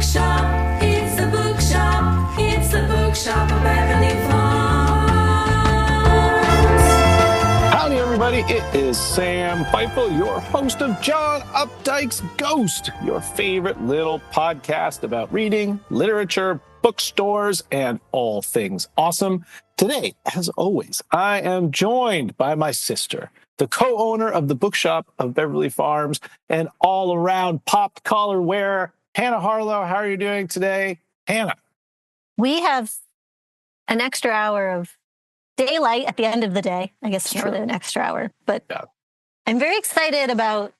bookshop. It's the bookshop. It's the bookshop of Beverly Farms. Howdy, everybody. It is Sam Feifel, your host of John Updike's Ghost, your favorite little podcast about reading, literature, bookstores, and all things awesome. Today, as always, I am joined by my sister, the co-owner of the bookshop of Beverly Farms, and all-around pop collar wearer, Hannah Harlow. How are you doing today, Hannah? We have an extra hour of daylight at the end of the day. I guess it's not really an extra hour, but yeah. I'm very excited about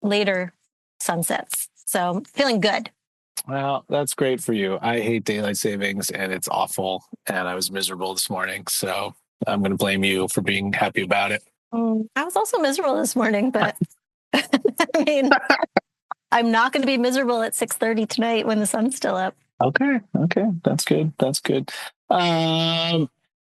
later sunsets. So I'm feeling good. Well, that's great for you. I hate daylight savings and it's awful. And I was miserable this morning. So I'm going to blame you for being happy about it. I was also miserable this morning, but I mean, I'm not going to be miserable at 6:30 tonight when the sun's still up. Okay. That's good.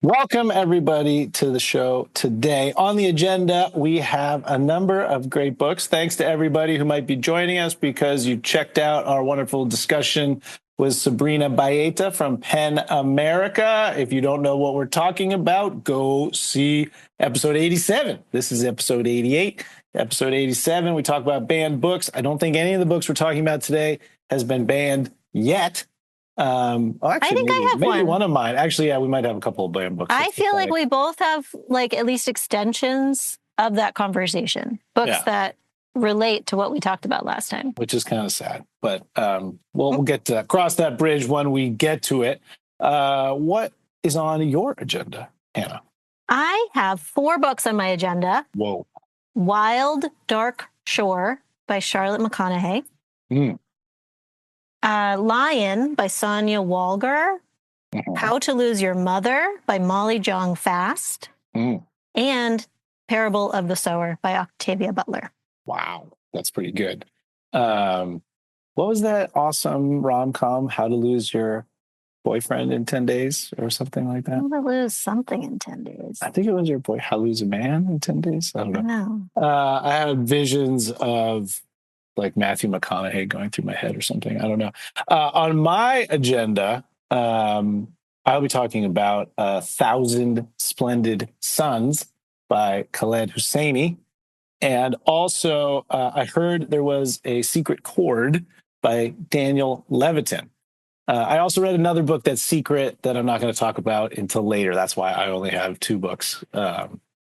Welcome, everybody, to the show today. On the agenda, we have a number of great books. Thanks to everybody who might be joining us because you checked out our wonderful discussion with Sabrina Baeta from Pen America. If you don't know what we're talking about, go see episode 87. This is episode 88. Episode 87, we talk about banned books. I don't think any of the books we're talking about today has been banned yet. Actually, I think I have maybe one of mine. Actually, yeah, we might have a couple of banned books. I feel like we both have at least extensions of that conversation. Books that relate to what we talked about last time. Which is kind of sad. But we'll get to cross that bridge when we get to it. What is on your agenda, Hannah? I have 4 books on my agenda. Whoa. Wild Dark Shore by Charlotte McConaghy. Lion by Sonya Walger. How to Lose Your Mother by Molly Jong-Fast. And Parable of the Sower by Octavia Butler. Wow, that's pretty good. What was that awesome rom-com, How to Lose Your Boyfriend in 10 Days or something like that? How to Lose Something in 10 Days. I think it was How to Lose a Man in 10 Days. I don't know. I had visions of like Matthew McConaughey going through my head or something. I don't know. On my agenda, I'll be talking about Thousand Splendid Suns by Khaled Hosseini. And also, I heard there was a secret chord by Daniel Levitin. I also read another book that's secret that I'm not going to talk about until later. That's why I only have 2 books. Not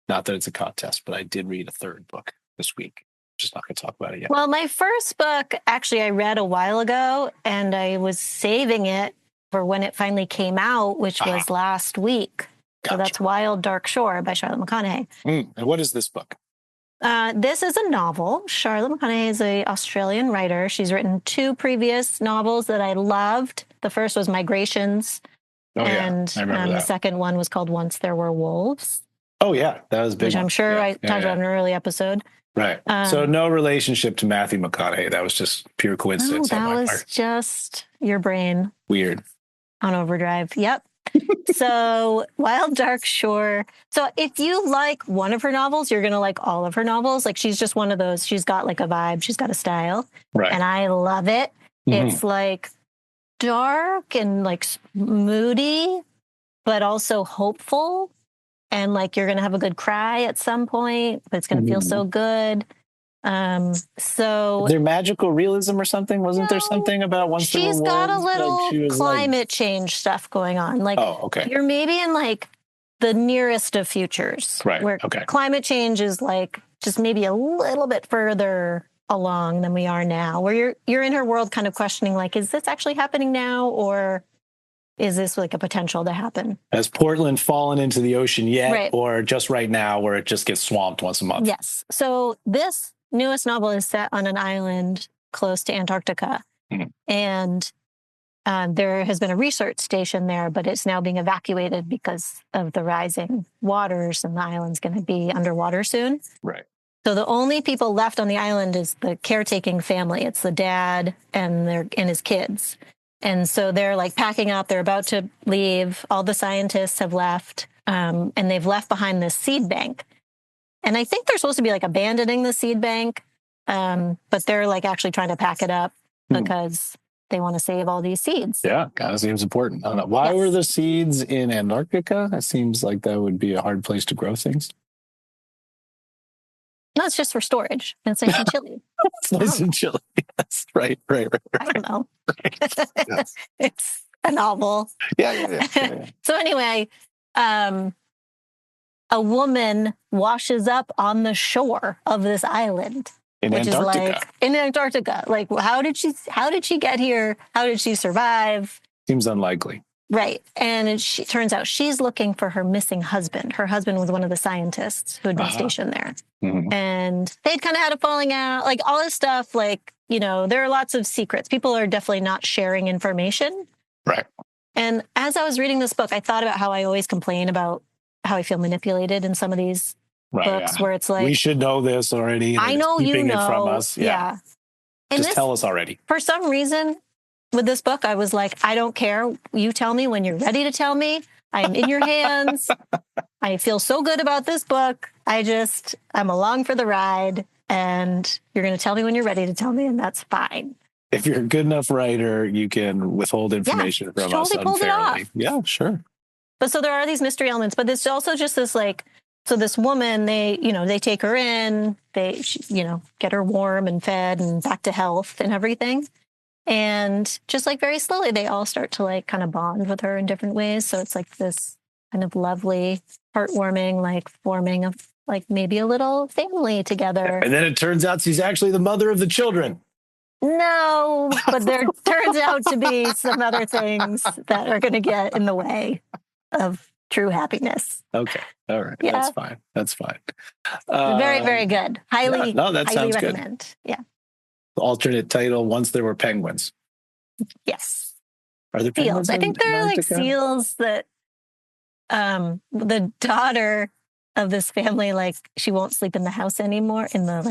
that it's a contest, but I did read a 3rd book this week. Just not going to talk about it yet. Well, my first book, actually, I read a while ago, and I was saving it for when it finally came out, which was last week. Gotcha. So that's Wild Dark Shore by Charlotte McConaghy. And what is this book? This is a novel. Charlotte McConaghy is an Australian writer. She's written 2 previous novels that I loved. The first was Migrations, and I remember that. The second one was called Once There Were Wolves. Oh, yeah. That was big. Which I'm sure I talked about in an early episode. Right. So no relationship to Matthew McConaughey. That was just pure coincidence. No, that was just your brain. Weird. On overdrive. Yep. So Wild Dark Shore. So if you like one of her novels, you're going to like all of her novels. Like she's just one of those. She's got like a vibe. She's got a style. Right. And I love it. It's like dark and like moody, but also hopeful. And like you're going to have a good cry at some point, but it's going to feel so good. So is there magical realism or something? Wasn't there something about Once There Were Wolves? She's got a little like climate change stuff going on. Like you're maybe in like the nearest of futures. Right. Where climate change is like just maybe a little bit further along than we are now. Where you're in her world kind of questioning like, is this actually happening now? Or is this like a potential to happen? Has Portland fallen into the ocean yet? Or just right now where it just gets swamped once a month? Yes. So this newest novel is set on an island close to Antarctica. And there has been a research station there, but it's now being evacuated because of the rising waters, and the island's going to be underwater soon. Right. So the only people left on the island is the caretaking family. It's the dad and his kids. And so they're like packing up. They're about to leave. All the scientists have left, and they've left behind this seed bank. And I think they're supposed to be like abandoning the seed bank, but they're like actually trying to pack it up because they want to save all these seeds. Yeah, kind of seems important. I don't know. Why were the seeds in Antarctica? It seems like that would be a hard place to grow things. No, it's just for storage. And it's nice and chilly. It's nice and chilly. Yes, right. I don't know. Right. Yes. It's a novel. Yeah. So anyway, a woman washes up on the shore of this island. In Antarctica. Is like in Antarctica. Like, how did she get here? How did she survive? Seems unlikely. Right. And it turns out she's looking for her missing husband. Her husband was one of the scientists who had been stationed there. Mm-hmm. And they'd kind of had a falling out, like all this stuff. Like, there are lots of secrets. People are definitely not sharing information. Right. And as I was reading this book, I thought about how I always complain about how I feel manipulated in some of these books where it's like, we should know this already. I know keeping it from us. Yeah. Just tell us already. For some reason, with this book, I was like, I don't care. You tell me when you're ready to tell me. I'm in your hands. I feel so good about this book. I'm along for the ride. And you're going to tell me when you're ready to tell me. And that's fine. If you're a good enough writer, you can withhold information from us unfairly. Yeah, sure. But so there are these mystery elements, but it's also just this so this woman, they take her in, they, get her warm and fed and back to health and everything. And just very slowly, they all start to kind of bond with her in different ways. So it's this kind of lovely, heartwarming, forming of maybe a little family together. And then it turns out she's actually the mother of the children. No, but there turns out to be some other things that are going to get in the way of true happiness. Okay. All right. Yeah. That's fine. Very, very good. Highly Good. recommend. Yeah. Alternate title, Once There Were Penguins. Yes. Are there penguins? Seals. I think they're seals that the daughter of this family, she won't sleep in the house anymore, in the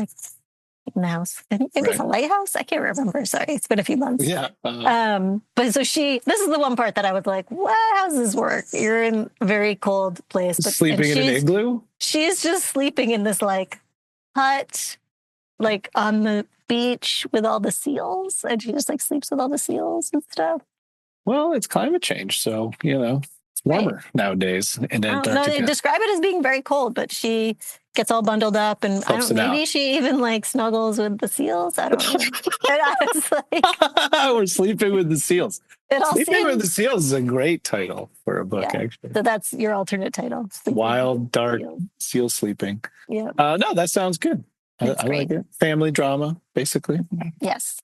house. I think it's a lighthouse. I can't remember. Sorry. It's been a few months. Yeah. But so this is the one part that I was like, what? How does this work? You're in a very cold place. But sleeping in an igloo? She's just sleeping in this hut, on the beach with all the seals. And she just sleeps with all the seals and stuff. Well, it's climate change. So, it's warmer nowadays in Antarctica. No, they describe it as being very cold, but she gets all bundled up and maybe she even snuggles with the seals. I don't know. We're sleeping with the seals. Sleeping with the Seals is a great title for a book, actually. So that's your alternate title. Wild, dark, seal sleeping. Yeah. No, that sounds good. I like it. Family drama, basically. Yes.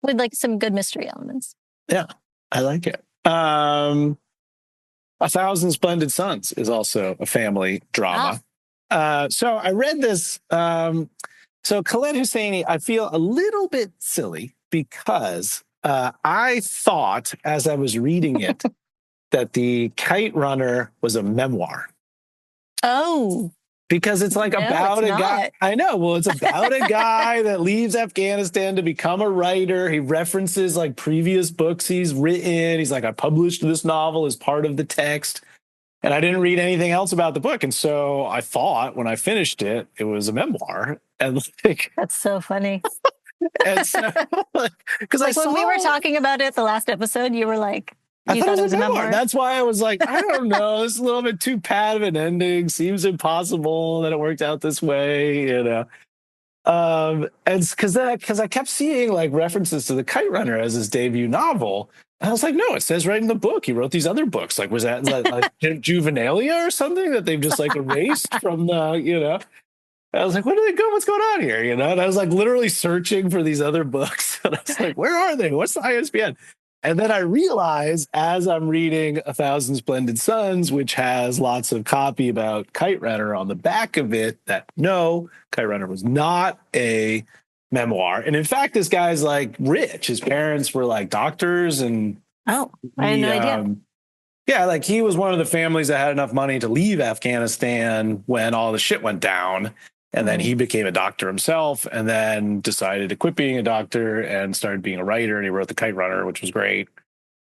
With some good mystery elements. Yeah, I like it. A Thousand Splendid Suns is also a family drama. So I read this. So Khaled Hosseini, I feel a little bit silly because I thought as I was reading it that the Kite Runner was a memoir. Oh. Because it's about a guy. I know. Well, it's about a guy that leaves Afghanistan to become a writer. He references previous books he's written. He's I published this novel as part of the text. And I didn't read anything else about the book. And so I thought when I finished it, it was a memoir. And that's so funny. And so, because when we were talking about it the last episode, you were like, I thought it was a memoir. That's why I was like, I don't know. This is a little bit too pat of an ending. Seems impossible that it worked out this way, And because I kept seeing references to the Kite Runner as his debut novel. And I was like, no, it says right in the book. He wrote these other books. Was that Juvenalia or something that they've just erased from the, I was like, what's going on here? And I was literally searching for these other books. And I was like, where are they? What's the ISBN? And then I realized as I'm reading A Thousand Splendid Suns, which has lots of copy about Kite Runner on the back of it, that no, Kite Runner was not a memoir. And in fact, this guy's rich. His parents were doctors and I had no idea. Yeah, he was one of the families that had enough money to leave Afghanistan when all the shit went down. And then he became a doctor himself and then decided to quit being a doctor and started being a writer. And he wrote The Kite Runner, which was great.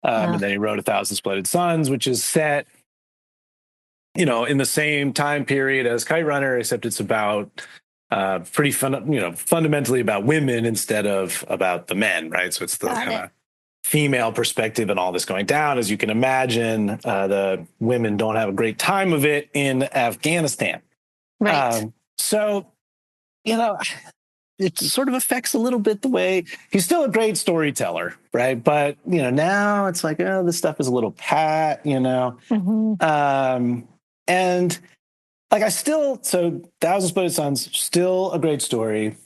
And then he wrote A Thousand Splendid Suns, which is set, in the same time period as Kite Runner, except it's about fundamentally about women instead of about the men, right? So it's the female perspective and all this going down. As you can imagine, the women don't have a great time of it in Afghanistan. Right. So, you know, it sort of affects a little bit the way he's still a great storyteller, right? But, you know, now it's like, oh, this stuff is a little pat, you know? And like so Thousand Splendid Suns, still a great story.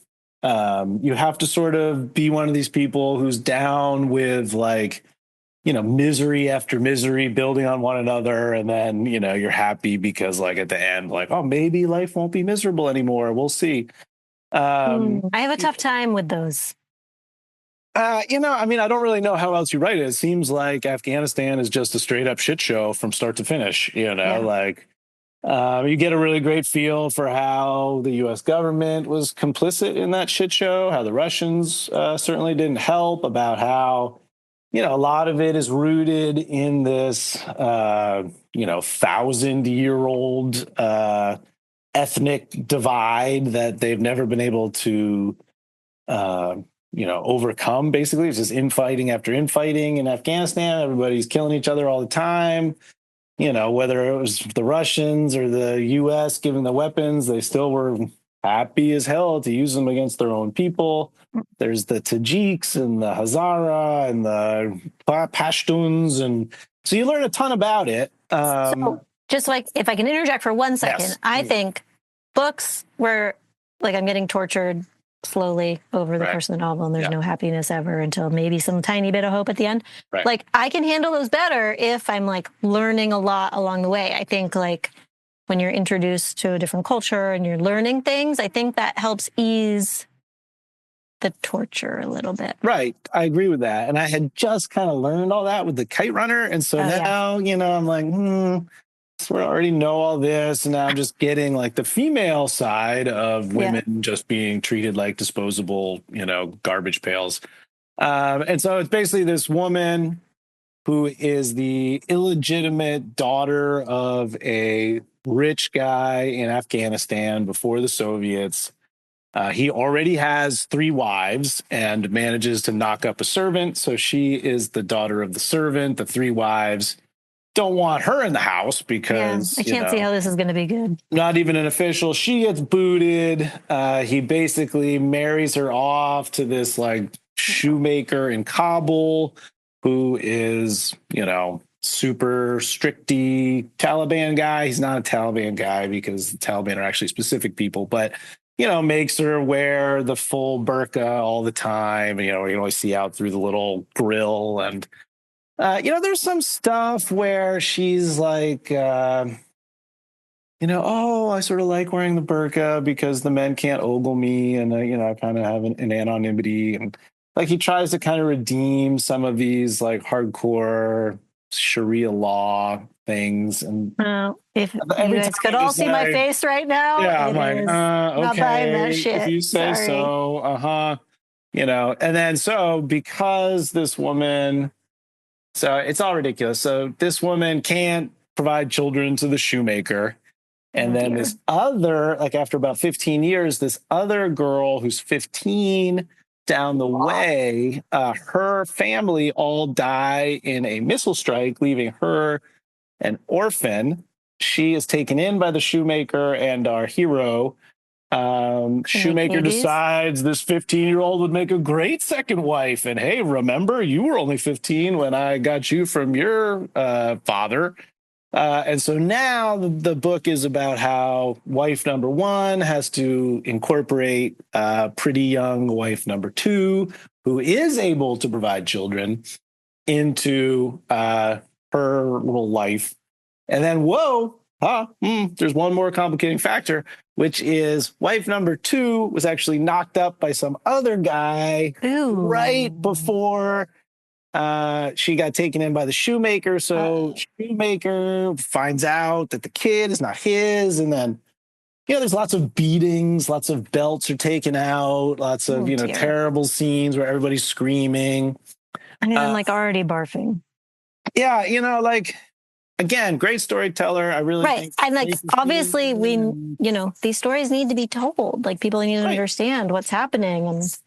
You have to sort of be one of these people who's down with like, you know, misery after misery building on one another. And then, you know, you're happy because like at the end, like, oh, maybe life won't be miserable anymore. We'll see. I have a tough time with those. You know, I mean, I don't really know how else you write it. It seems like Afghanistan is just a straight up shit show from start to finish, you know, like you get a really great feel for how the U.S. government was complicit in that shit show, how the Russians certainly didn't help, about how, you know, a lot of it is rooted in this, you know, 1,000-year-old ethnic divide that they've never been able to, you know, overcome. Basically, it's just infighting after infighting in Afghanistan. Everybody's killing each other all the time. You know, whether it was the Russians or the U.S. giving the weapons, they still were happy as hell to use them against their own people. There's the Tajiks and the Hazara and the Pashtuns. And so you learn a ton about it. So just like, if I can interject for 1 second, Yes. I think books where like I'm getting tortured slowly over the course of the novel and there's no happiness ever until maybe some tiny bit of hope at the end. Like I can handle those better if I'm like learning a lot along the way. I think like when you're introduced to a different culture and you're learning things, I think that helps ease the torture a little bit. Right. I agree with that. And I had just kind of learned all that with the Kite Runner. And so now, you know, I'm like, so I already know all this. And now I'm just getting like the female side of women just being treated like disposable, you know, garbage pails. And so it's basically this woman who is the illegitimate daughter of a rich guy in Afghanistan before the Soviets. He already has 3 wives and manages to knock up a servant. So she is the daughter of the servant. The 3 wives don't want her in the house because I can't see how this is going to be good. Not even an official. She gets booted. He basically marries her off to this like shoemaker in Kabul who is, you know, super stricty Taliban guy. He's not a Taliban guy because the Taliban are actually specific people, but, you know, makes her wear the full burqa all the time. And, you know, you can always see out through the little grill. And, you know, there's some stuff where she's like, you know, oh, I sort of like wearing the burqa because the men can't ogle me. And, you know, I kind of have an anonymity. And like he tries to kind of redeem some of these like hardcore Sharia law things. And if you guys could all see my face right now, I'm like, okay, not buying that shit. If you say so, you know. And then so because this woman, so it's all ridiculous. So this woman can't provide children to the shoemaker. And then this other, like after about 15 years, this other girl who's 15 down the way, her family all die in a missile strike, leaving her an orphan. She is taken in by the shoemaker, and our hero, shoemaker, decides this 15-year-old would make a great second wife. And hey, remember, you were only 15 when I got you from your father. And so now the book is about how wife number 1 has to incorporate pretty young wife number 2, who is able to provide children, into her little life. And then, there's one more complicating factor, which is wife number 2 was actually knocked up by some other guy right before she got taken in by the shoemaker. So shoemaker finds out that the kid is not his. And then, you know, there's lots of beatings, lots of belts are taken out, lots of, you know, terrible scenes where everybody's screaming. I mean, I'm like already barfing. Yeah, you know, like, again, great storyteller. I really think. And like, obviously, you know, these stories need to be told. Like, people need to understand what's happening. And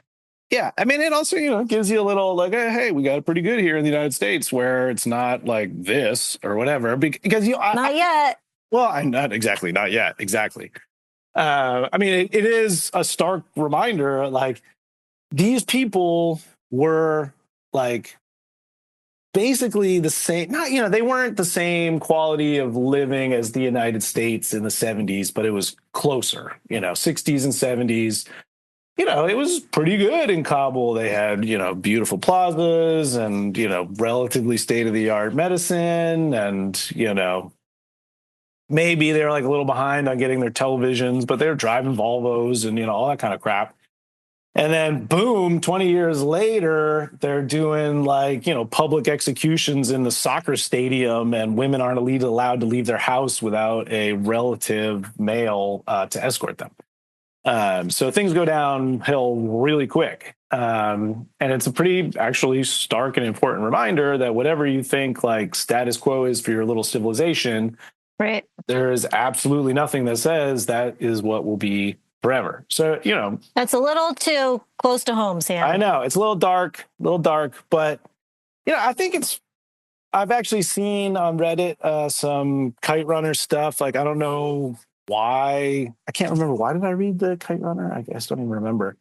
Yeah, I mean, it also, gives you a little like, hey, we got it pretty good here in the United States, where it's not like this or whatever. Because Not yet. well, I'm not exactly, not yet, exactly. I mean, it is a stark reminder. Like these people were like basically the same. Not, they weren't the same quality of living as the United States in the 70s, but it was closer. 60s and 70s. It was pretty good in Kabul. They had, beautiful plazas and, relatively state-of-the-art medicine. And, maybe they're like a little behind on getting their televisions, but they're driving Volvos and, all that kind of crap. And then boom, 20 years later, they're doing like, public executions in the soccer stadium, and women aren't allowed to leave their house without a relative male to escort them. So things go downhill really quick. And it's a pretty actually stark and important reminder that whatever you think like status quo is for your little civilization, right? There is absolutely nothing that says that is what will be forever. So, that's a little too close to home, Sam. I know it's a little dark, but I think I've actually seen on Reddit some Kite Runner stuff. Like, I don't know why. I can't remember. Why did I read the Kite Runner? I guess I don't even remember.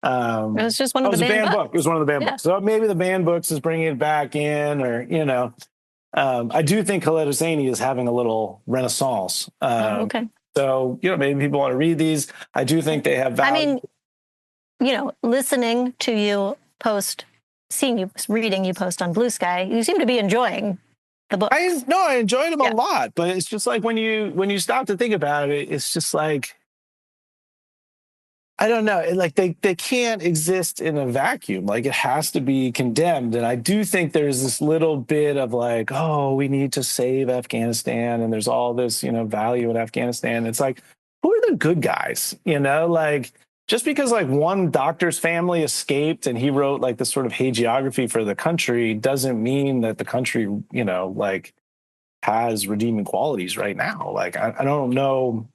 It was just one of the band books. It was one of the band books. So maybe the band books is bringing it back in, or, I do think Khaled Hosseini is having a little renaissance. Okay. So, maybe people want to read these. I do think they have value. I mean, listening to you post, reading you post on Blue Sky, you seem to be enjoying the book. I enjoyed them a lot, but it's just like when you stop to think about it, it's just like, I don't know, like they can't exist in a vacuum. Like it has to be condemned. And I do think there's this little bit of like, oh, we need to save Afghanistan, and there's all this, value in Afghanistan. It's like, who are the good guys? Like just because like one doctor's family escaped and he wrote like this sort of hagiography for the country doesn't mean that the country, like has redeeming qualities right now. Like I don't know.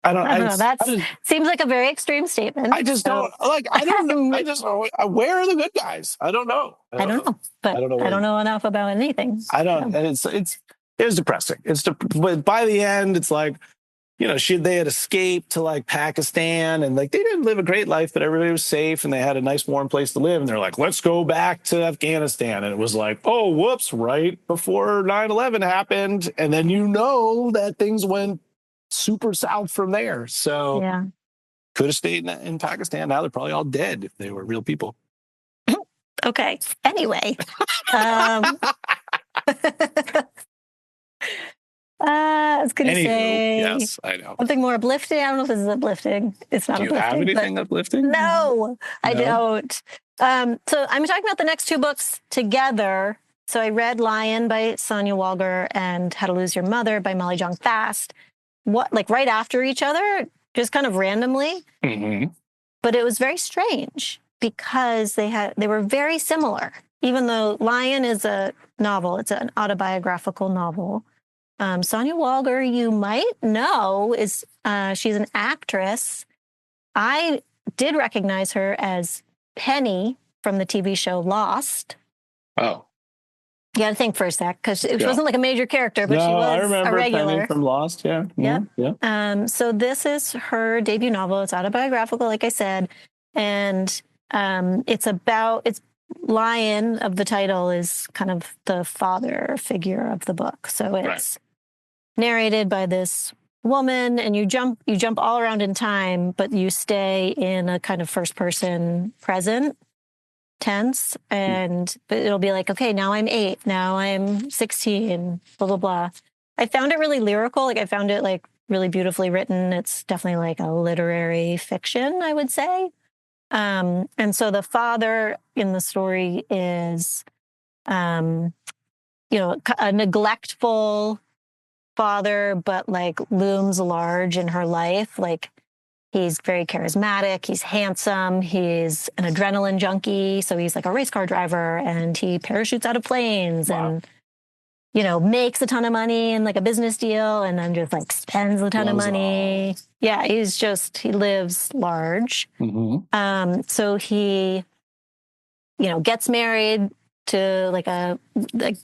I don't know. That seems like a very extreme statement. I just don't like. I don't know. I just where are the good guys? I don't know. I don't know. But I don't know enough about anything. I don't. And it's depressing. But by the end, it's like, they had escaped to like Pakistan, and like they didn't live a great life, but everybody was safe and they had a nice warm place to live. And they're like, let's go back to Afghanistan. And it was like, oh, whoops, right before 9/11 happened, and then that things went super south from there. So could have stayed in Pakistan. Now they're probably all dead if they were real people. Okay. Anyway. I was going to say, yes, I know. Something more uplifting. I don't know if this is uplifting. It's not uplifting. Do you have anything uplifting? No, I don't. So I'm talking about the next two books together. So I read Lion by Sonya Walger and How to Lose Your Mother by Molly Jong-Fast. Right after each other, just kind of randomly. Mm-hmm. But it was very strange because they were very similar. Even though Lion is a novel, it's an autobiographical novel. Sonya Walger, you might know, she's an actress. I did recognize her as Penny from the TV show Lost. Oh. You got to think for a sec, because she wasn't like a major character, but she was a regular. Penny from Lost, yeah. Yeah. So this is her debut novel. It's autobiographical, like I said. And it's Lion of the title is kind of the father figure of the book. So it's narrated by this woman, and you jump all around in time, but you stay in a kind of first person present tense, but it'll be like, okay, now I'm 8, now I'm 16, blah, blah, blah. I found it really lyrical. Like I found it like really beautifully written. It's definitely like a literary fiction, I would say. And so the father in the story is, a neglectful father, but like looms large in her life. Like he's very charismatic. He's handsome. He's an adrenaline junkie. So he's like a race car driver, and he parachutes out of planes. Wow. And makes a ton of money in like a business deal and then just like spends a ton of money. Yeah, he lives large. Mm-hmm. So he, gets married to like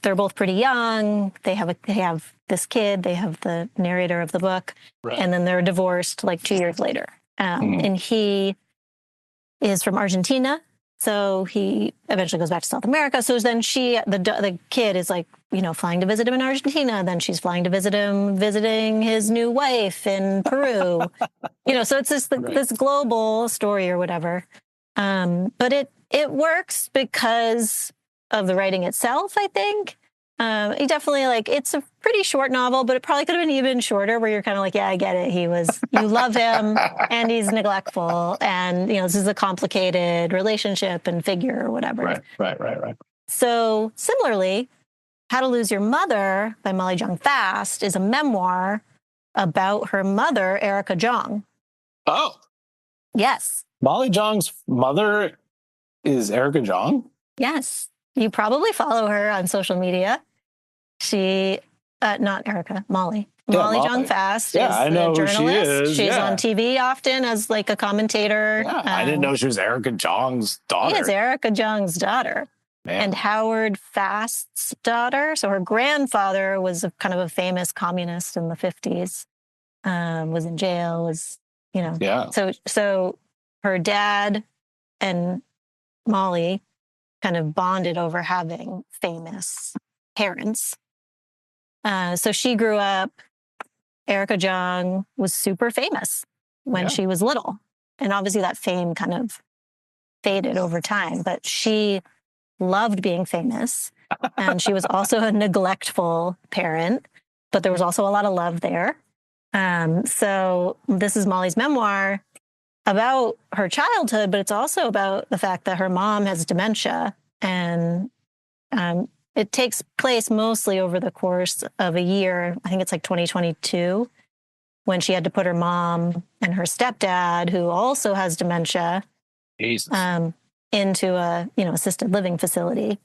they're both pretty young. They have this kid. They have the narrator of the book, Right. and then they're divorced like 2 years later. And he is from Argentina, so he eventually goes back to South America. So then the kid is like, flying to visit him in Argentina. Then she's flying to visit him, visiting his new wife in Peru. So it's this global story or whatever. But it works because of the writing itself, I think. He definitely it's a pretty short novel, but it probably could have been even shorter where you're kind of like, yeah, I get it. You love him and he's neglectful. And, this is a complicated relationship and figure or whatever. Right. So similarly, How to Lose Your Mother by Molly Jong-Fast is a memoir about her mother, Erica Jong. Oh. Yes. Molly Jong's mother is Erica Jong? Yes. You probably follow her on social media. She, not Erica, Molly. Molly Jong-Fast is I know a journalist. Who she is. She's on TV often as like a commentator. Yeah, I didn't know she was Erica Jong's daughter. She is Erica Jong's daughter. Man. And Howard Fast's daughter. So her grandfather was kind of a famous communist in the 50s, was in jail, Yeah. So her dad and Molly kind of bonded over having famous parents. So she grew up, Erica Jong was super famous when she was little. And obviously that fame kind of faded over time, but she loved being famous. And she was also a neglectful parent, but there was also a lot of love there. So this is Molly's memoir about her childhood, but it's also about the fact that her mom has dementia, and it takes place mostly over the course of a year. I think it's like 2022, when she had to put her mom and her stepdad, who also has dementia, into a assisted living facility.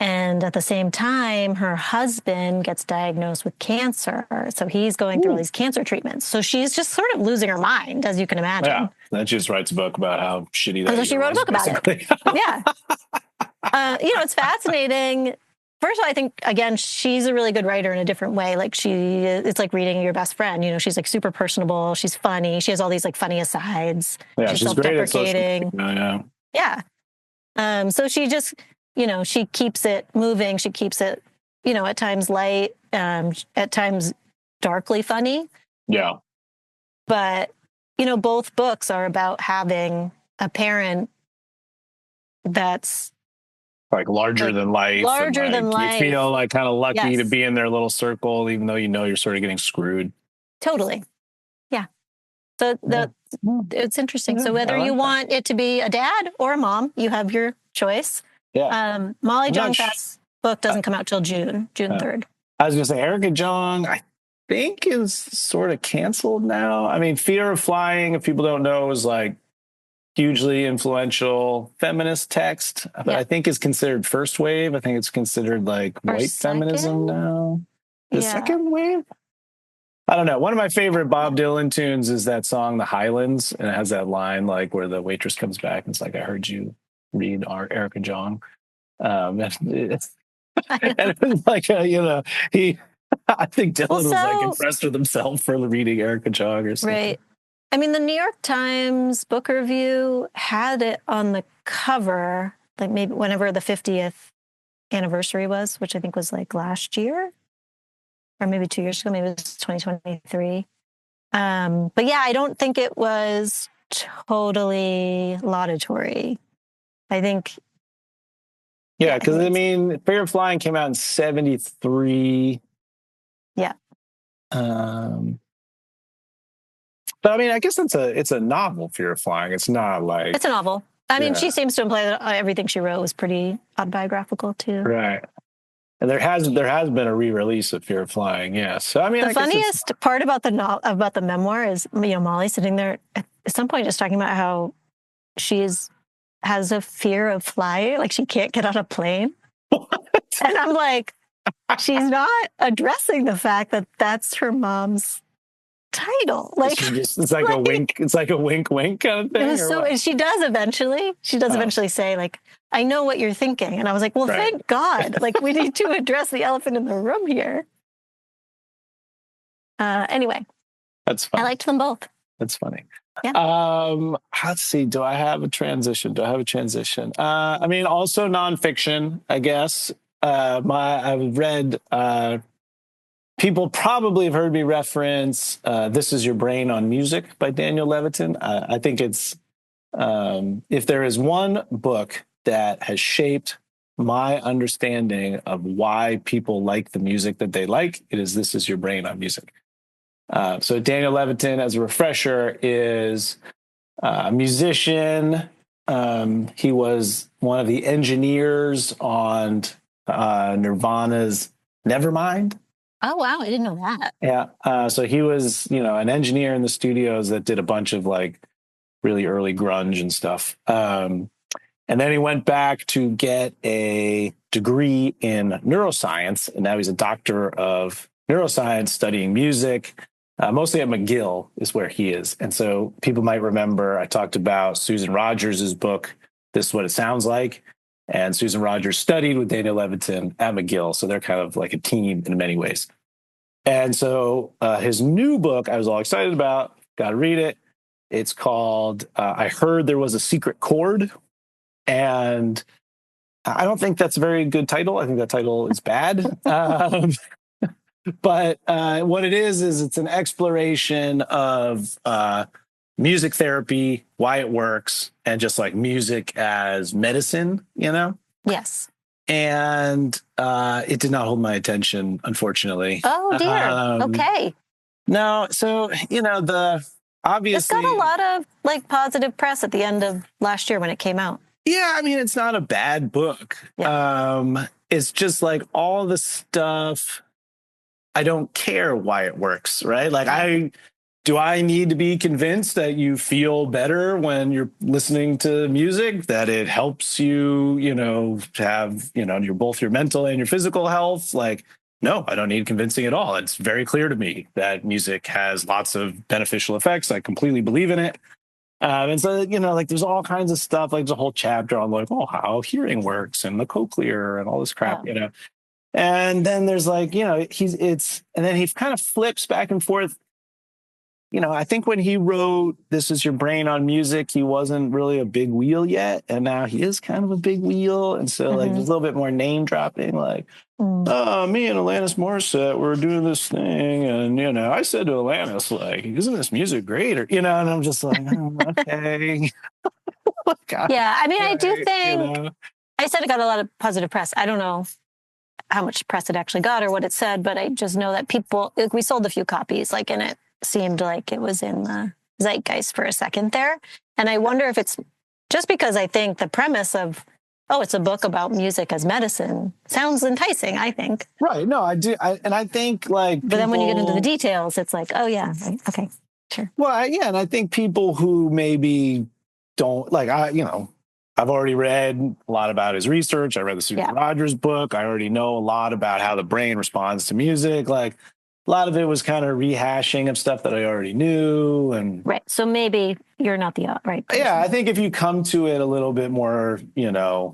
And at the same time, her husband gets diagnosed with cancer. So he's going through all these cancer treatments. So she's just sort of losing her mind, as you can imagine. Yeah. Then she just writes a book about how shitty that is. So she wrote a book about it. Yeah. It's fascinating. First of all, I think, again, she's a really good writer in a different way. Like it's like reading your best friend. She's like super personable. She's funny. She has all these like funny asides. Yeah, she's great at self-deprecating. Yeah. So she just, she keeps it moving. She keeps it, at times light, at times darkly funny. Yeah. But, both books are about having a parent that's like larger than life. Larger than life. You feel like kind of lucky to be in their little circle, even though you're sort of getting screwed. Totally. Yeah. So it's interesting. So whether you want it to be a dad or a mom, you have your choice. Yeah. Molly Jong-Fast's book doesn't come out till June 3rd. I was going to say, Erica Jong, I think is sort of canceled now. I mean, Fear of Flying, if people don't know, is like hugely influential feminist text. But I think is considered first wave. I think it's considered like white feminism now. The second wave? I don't know. One of my favorite Bob Dylan tunes is that song, The Highlands. And it has that line like where the waitress comes back and it's like, I heard you read our Erica Jong. And it was like, I think Dylan was like impressed with himself for reading Erica Jong or something. Right. I mean, the New York Times book review had it on the cover, like maybe whenever the 50th anniversary was, which I think was like last year or maybe 2 years ago, maybe it was 2023. But yeah, I don't think it was totally laudatory. I think. Yeah, because I mean, Fear of Flying came out in 1973. Yeah. But I mean, I guess it's a novel, Fear of Flying. It's not like... It's a novel. I mean, she seems to imply that everything she wrote was pretty autobiographical, too. Right. And there has been a re-release of Fear of Flying, yes. So, I mean, the funniest part about the memoir is, Molly sitting there at some point just talking about how she has a fear of flying, like she can't get on a plane. What? And I'm like, she's not addressing the fact that that's her mom's title. Like, it's like a wink. It's like a wink, wink kind of thing. It was so, and she does eventually say, like, I know what you're thinking. And I was like, well, thank God. Like, we need to address the elephant in the room here. Anyway. That's fun. I liked them both. That's funny. Yeah. Let's see. Do I have a transition? I mean, also nonfiction, I guess. I've read, people probably have heard me reference This Is Your Brain on Music by Daniel Levitin. I think it's, if there is one book that has shaped my understanding of why people like the music that they like, it is This Is Your Brain on Music. So Daniel Levitin, as a refresher, is a musician. He was one of the engineers on Nirvana's Nevermind. Oh, wow. I didn't know that. Yeah. So he was, an engineer in the studios that did a bunch of like really early grunge and stuff. And then he went back to get a degree in neuroscience. And now he's a doctor of neuroscience studying music. Mostly at McGill is where he is. And so people might remember I talked about Susan Rogers' book, This Is What It Sounds Like. And Susan Rogers studied with Daniel Levitin at McGill. So they're kind of like a team in many ways. And so his new book, I was all excited about, got to read it. It's called I Heard There Was a Secret Chord. And I don't think that's a very good title. I think that title is bad. But what it is it's an exploration of music therapy, why it works, and just like music as medicine, Yes. And it did not hold my attention, unfortunately. Oh, dear. Okay. No, so, obviously... It's got a lot of, like, positive press at the end of last year when it came out. Yeah, I mean, it's not a bad book. Yeah. It's just like all the stuff... I don't care why it works, right? Like, do I need to be convinced that you feel better when you're listening to music, that it helps you, have, both your mental and your physical health? Like, no, I don't need convincing at all. It's very clear to me that music has lots of beneficial effects. I completely believe in it. And so, like there's all kinds of stuff, like there's a whole chapter on like, how hearing works and the cochlear and all this crap, And then there's like, and then he kind of flips back and forth. I think when he wrote This Is Your Brain on Music, he wasn't really a big wheel yet. And now he is kind of a big wheel. And so like there's a little bit more name dropping, like, me and Alanis Morissette were doing this thing. And, I said to Alanis, like, isn't this music great? Or, and I'm just like, okay. Yeah. I mean, I do think, I said it got a lot of positive press. I don't know how much press it actually got or what it said, but I just know that people, like, we sold a few copies, like, and it seemed like it was in the zeitgeist for a second there. And I wonder if it's just because I think the premise of, it's a book about music as medicine sounds enticing, I think. Right. No, I do. And I think like, but then when you get into the details, it's like, oh yeah. Okay. Sure. Well, yeah. And I think people who maybe don't like, I've already read a lot about his research. I read the Susan Rogers book. I already know a lot about how the brain responds to music. Like a lot of it was kind of rehashing of stuff that I already knew. And right. So maybe you're not the right person. Yeah. I think if you come to it a little bit more, a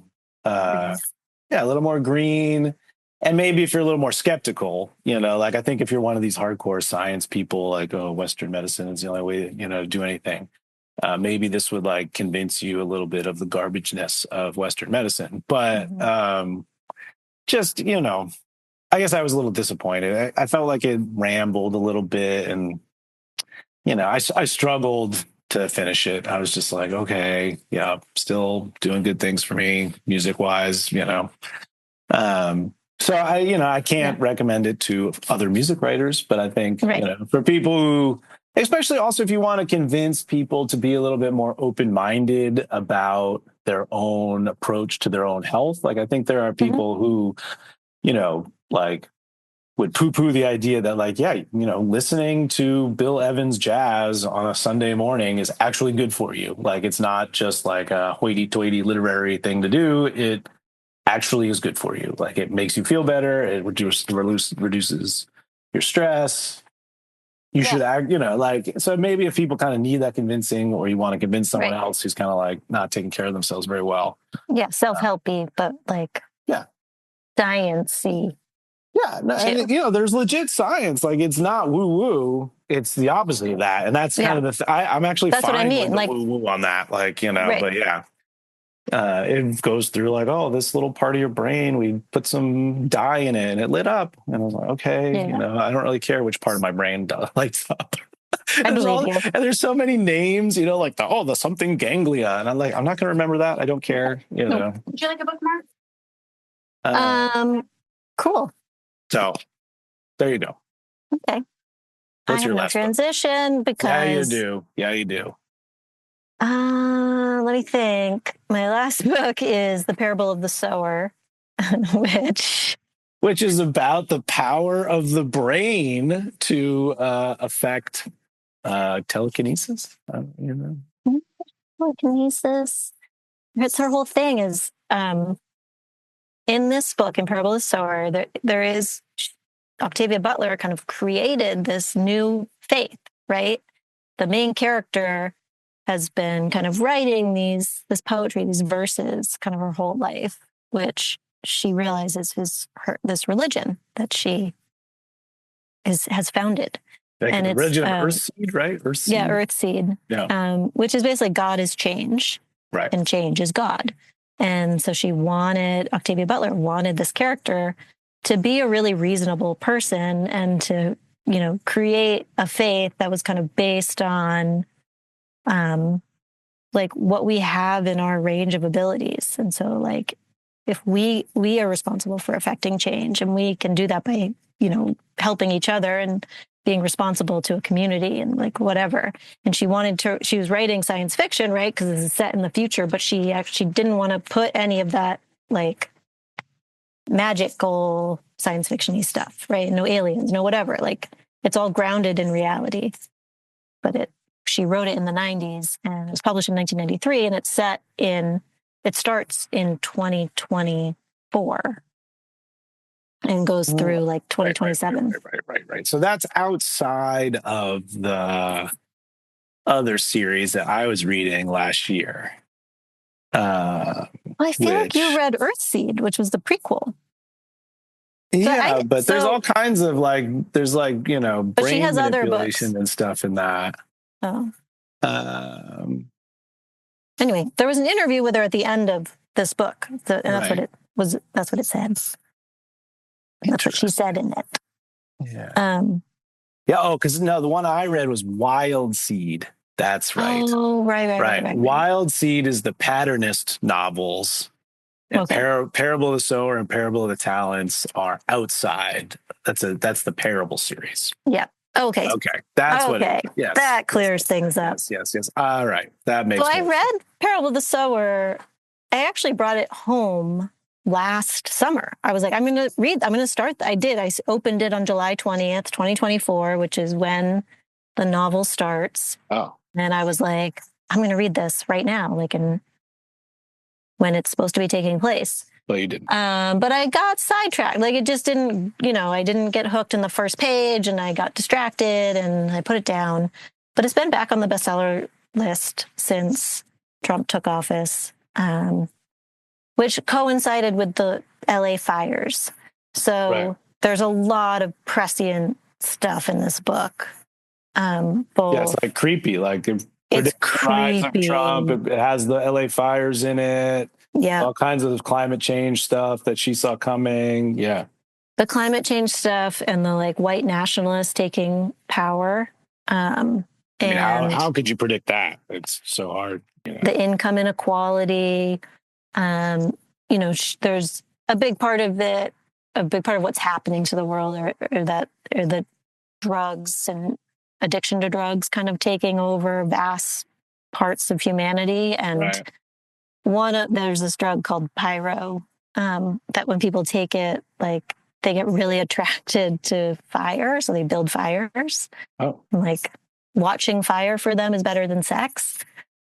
little more green, and maybe if you're a little more skeptical, like I think if you're one of these hardcore science people, like, Western medicine is the only way, to do anything. Maybe this would like convince you a little bit of the garbageness of Western medicine, but just, I guess I was a little disappointed. I felt like it rambled a little bit and, I struggled to finish it. I was just like, okay, yeah, still doing good things for me music wise, So I can't recommend it to other music writers, but I think, for people who, especially also if you want to convince people to be a little bit more open-minded about their own approach to their own health. Like, I think there are people who, like would poo-poo the idea that like, listening to Bill Evans jazz on a Sunday morning is actually good for you. Like, it's not just like a hoity-toity literary thing to do. It actually is good for you. Like it makes you feel better. It reduces your stress. You should act, like, so maybe if people kind of need that convincing, or you want to convince someone else who's kind of like not taking care of themselves very well. Yeah. Self-helpy, but like, science-y. Yeah. No, and, there's legit science. Like it's not woo-woo. It's the opposite of that. And that's kind of I'm actually that's fine what I mean. with the woo-woo on that. Like, but it goes through like, oh, this little part of your brain, we put some dye in it and it lit up. And I was like, okay, I don't really care which part of my brain lights up. And there's so many names, like the something ganglia. And I'm like, I'm not going to remember that. I don't care. Would you like a bookmark? Cool. So there you go. Okay. What's your last transition book? Because Yeah, you do. Let me think. My last book is The Parable of the Sower, which is about the power of the brain to affect telekinesis. Telekinesis. It's her whole thing is in this book, in Parable of the Sower, there is Octavia Butler kind of created this new faith, right? The main character has been kind of writing this poetry, these verses, kind of her whole life, which she realizes is this religion that she has founded. Like and it's religion of Earthseed, right? Earthseed. Yeah, Earthseed. Yeah. Which is basically God is change, right? And change is God. And so Octavia Butler wanted this character to be a really reasonable person and to, create a faith that was kind of based on like what we have in our range of abilities. And so like if we are responsible for affecting change, and we can do that by, helping each other and being responsible to a community and like whatever. And she was writing science fiction, right? Because it's set in the future, but she actually didn't want to put any of that like magical science fiction-y stuff, right? No aliens, no whatever. Like it's all grounded in reality. But she wrote it in the 90s and it was published in 1993, and it starts in 2024 and goes through like 2027. Right. So that's outside of the other series that I was reading last year. I feel like you read Earthseed, which was the prequel. Yeah, but there's all kinds of there's brain manipulation and stuff in that. Oh. Anyway, there was an interview with her at the end of this book, and that's what it was. That's what it said. That's what she said in it. Yeah. Because the one I read was Wild Seed. That's right. Oh, right. Wild Seed is the Patternist novels. And Parable of the Sower and Parable of the Talents are outside. That's the Parable series. Yeah. Okay. That's what it is. Yes. That clears things up. Yes. All right. That makes sense. I read Parable of the Sower. I actually brought it home last summer. I was like, I'm going to start. I did. I opened it on July 20th, 2024, which is when the novel starts. Oh. And I was like, I'm going to read this right now, when it's supposed to be taking place. Well, you didn't. But I got sidetracked. Like it just didn't, I didn't get hooked in the first page, and I got distracted and I put it down. But it's been back on the bestseller list since Trump took office, which coincided with the LA fires. So there's a lot of prescient stuff in this book. It's creepy. It's creepy. Trump. It has the LA fires in it. Yeah. All kinds of climate change stuff that she saw coming. Yeah. The climate change stuff and the white nationalists taking power. How could you predict that? It's so hard. The income inequality. There's a big part of it. A big part of what's happening to the world are the drugs and addiction to drugs kind of taking over vast parts of humanity. And there's this drug called pyro, that when people take it, they get really attracted to fire. So they build fires. Oh. Watching fire for them is better than sex.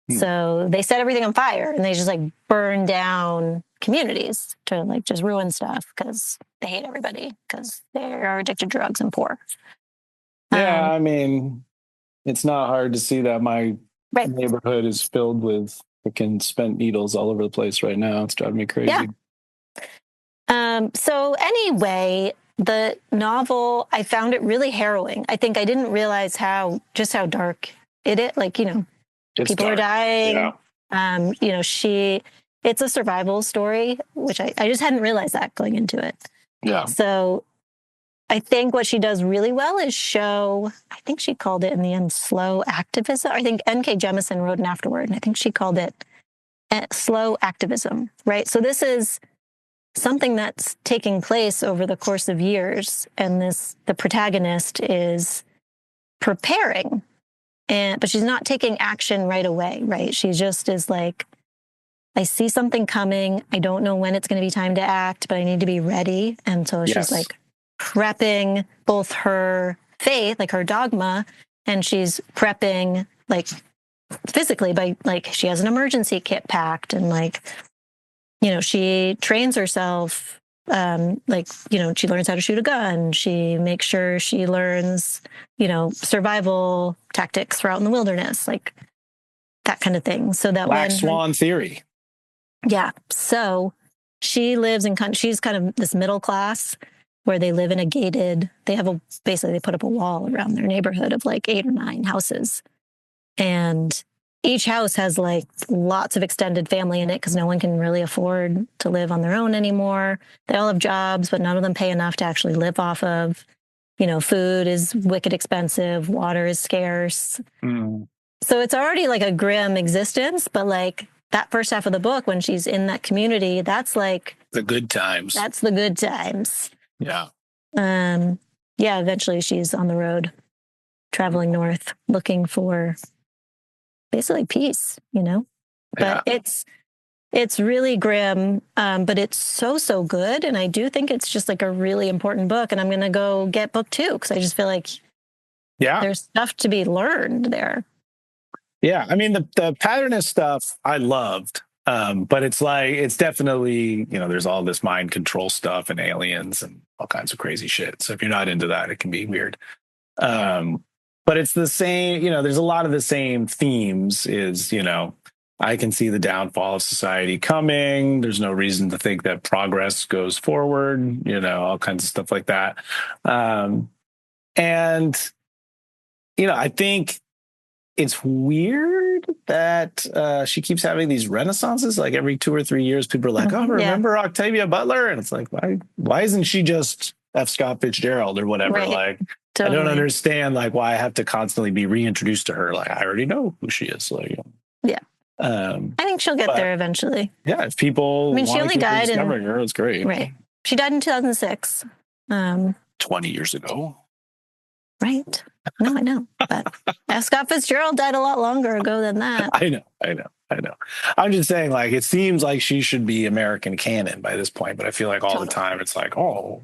So they set everything on fire and they just like burn down communities to like just ruin stuff because they hate everybody because they are addicted to drugs and poor. Yeah, I mean, it's not hard to see that my neighborhood is filled with freaking spent needles all over the place right now. It's driving me crazy. Yeah. So anyway, the novel, I found it really harrowing. I think I didn't realize just how dark it is. Like, It's people dark. are dying. Yeah. It's a survival story, which I just hadn't realized that going into it. Yeah. So I think what she does really well is show, I think she called it in the end, slow activism. I think N.K. Jemisin wrote an afterword, and I think she called it slow activism, right? So this is something that's taking place over the course of years, and the protagonist is preparing, but she's not taking action right away, right? She just is like, I see something coming. I don't know when it's going to be time to act, but I need to be ready. And so she's like prepping both her faith, like her dogma, and she's prepping like physically by like she has an emergency kit packed and like, she trains herself. She learns how to shoot a gun. She makes sure she learns, survival tactics for out in the wilderness, like that kind of thing. So that Black Swan theory. Yeah. So she lives she's kind of this middle class where they live in they put up a wall around their neighborhood of like 8 or 9 houses. And each house has like lots of extended family in it because no one can really afford to live on their own anymore. They all have jobs, but none of them pay enough to actually live off of. Food is wicked expensive. Water is scarce. So it's already like a grim existence, but like that first half of the book, when she's in that community, that's like the good times. That's the good times. Yeah. Eventually she's on the road, traveling north, looking for basically peace, But it's really grim, but it's so good. And I do think it's just like a really important book. And I'm going to go get book 2 because I just feel like there's stuff to be learned there. Yeah, I mean the patternist stuff I loved, but it's definitely there's all this mind control stuff and aliens and all kinds of crazy shit. So if you're not into that, it can be weird. But it's the same. There's a lot of the same themes. I can see the downfall of society coming. There's no reason to think that progress goes forward. All kinds of stuff like that. I think it's weird that she keeps having these renaissances. Like every 2 or 3 years, people are like, "Oh, remember Octavia Butler?" And it's like, why isn't she just F. Scott Fitzgerald or whatever? Right. Like, Totally. I don't understand why I have to constantly be reintroduced to her. Like, I already know who she is. Yeah. I think she'll get there eventually. Yeah, if people she only died discovering her, it's great. Right. She died in 2006. 20 years ago. Right. No, I know. But Scott Fitzgerald died a lot longer ago than that. I know. I'm just saying, it seems like she should be American canon by this point, but I feel like all the time it's like, oh,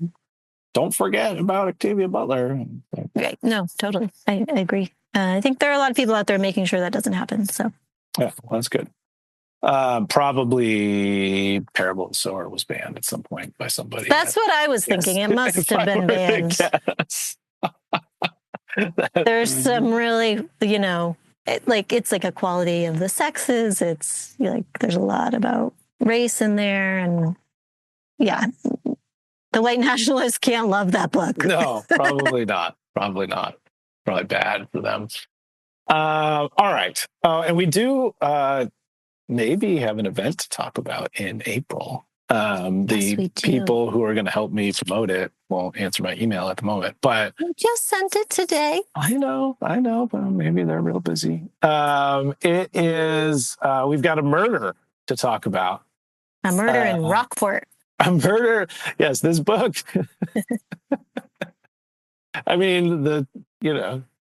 don't forget about Octavia Butler. Right. No, totally. I agree. I think there are a lot of people out there making sure that doesn't happen. So. Yeah, well, that's good. Probably Parable of the Sower was banned at some point by somebody. That's what I was thinking. It must have been banned. There's some really, it's like equality of the sexes. It's there's a lot about race in there. And the white nationalists can't love that book. No, probably not. Probably bad for them. All right. And we do maybe have an event to talk about in April. The people who are going to help me promote it won't answer my email at the moment, but I just sent it today. I know, but maybe they're real busy. It is, we've got a murder to talk about. A murder in Rockport. A murder. Yes, this book. I mean,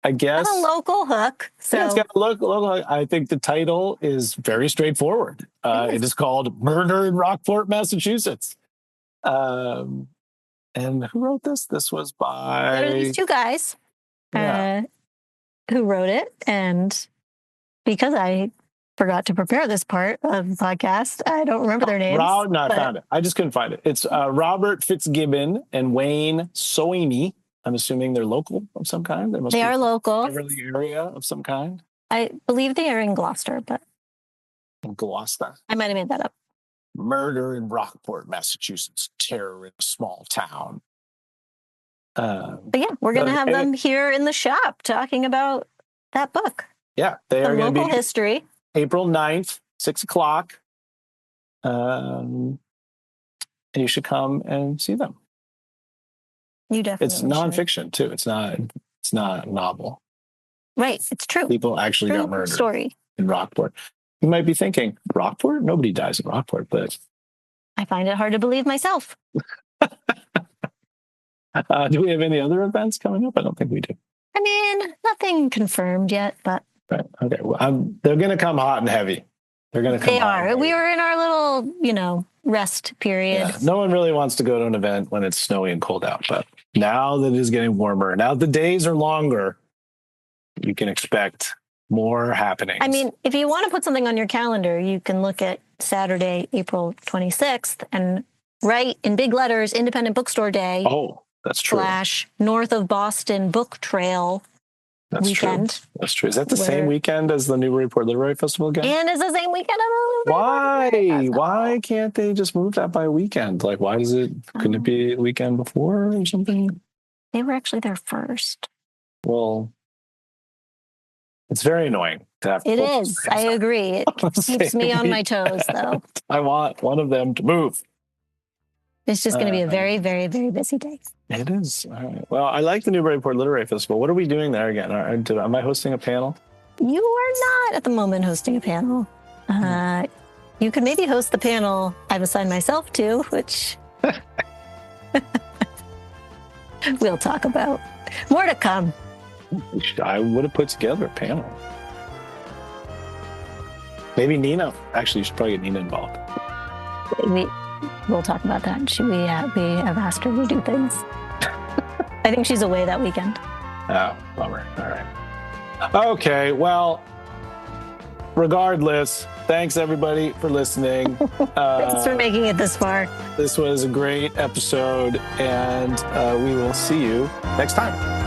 I guess. Got a local hook. So. Yeah, it's got a local hook. I think the title is very straightforward. It is called Murder in Rockport, Massachusetts. And who wrote this? This was by... There are these 2 guys who wrote it. And because I forgot to prepare this part of the podcast. I don't remember their names. I found it. I just couldn't find it. It's Robert Fitzgibbon and Wayne Soini. I'm assuming they're local of some kind. They are local. Beverly area of some kind. I believe they are in Gloucester, but In Gloucester. I might have made that up. Murder in Rockport, Massachusetts. Terror in a small town. But yeah, we're going to have them here in the shop talking about that book. Yeah, they are going to be local history. April 9th, 6:00. And you should come and see them. You definitely It's nonfiction too. It's not a novel. Right, it's true. People actually got murdered story in Rockport. You might be thinking, Rockport? Nobody dies in Rockport, but I find it hard to believe myself. do we have any other events coming up? I don't think we do. I mean, nothing confirmed yet, but Right. Okay. Well, they're going to come hot and heavy. They're going to come. They hot are. and We heavy. were in our little, rest period. Yeah. No one really wants to go to an event when it's snowy and cold out, but now that it is getting warmer, now the days are longer, you can expect more happenings. I mean, if you want to put something on your calendar, you can look at Saturday, April 26th, and write in big letters, Independent Bookstore Day. Oh, that's true. / North of Boston Book Trail That's weekend. True. That's true. Is that the same weekend as the Newburyport Literary Festival again? And it's the same weekend. Why? Why can't they just move that by weekend? Like, why does it? Couldn't it be a weekend before or something? They were actually there first. Well, it's very annoying to have. It is. I agree. It keeps me on my toes, though. I want one of them to move. It's just going to be a very, very, very busy day. It is. All right. Well, I like the Newburyport Literary Festival. What are we doing there again? Am I hosting a panel? You are not at the moment hosting a panel. You could maybe host the panel I've assigned myself to, which we'll talk about. More to come. I would have put together a panel. Maybe Nina. Actually, you should probably get Nina involved. We'll talk about that. We have asked her to do things. I think she's away that weekend. Oh, bummer. All right. Okay, well, regardless, thanks everybody for listening. Thanks for making it this far. This was a great episode, and we will see you next time.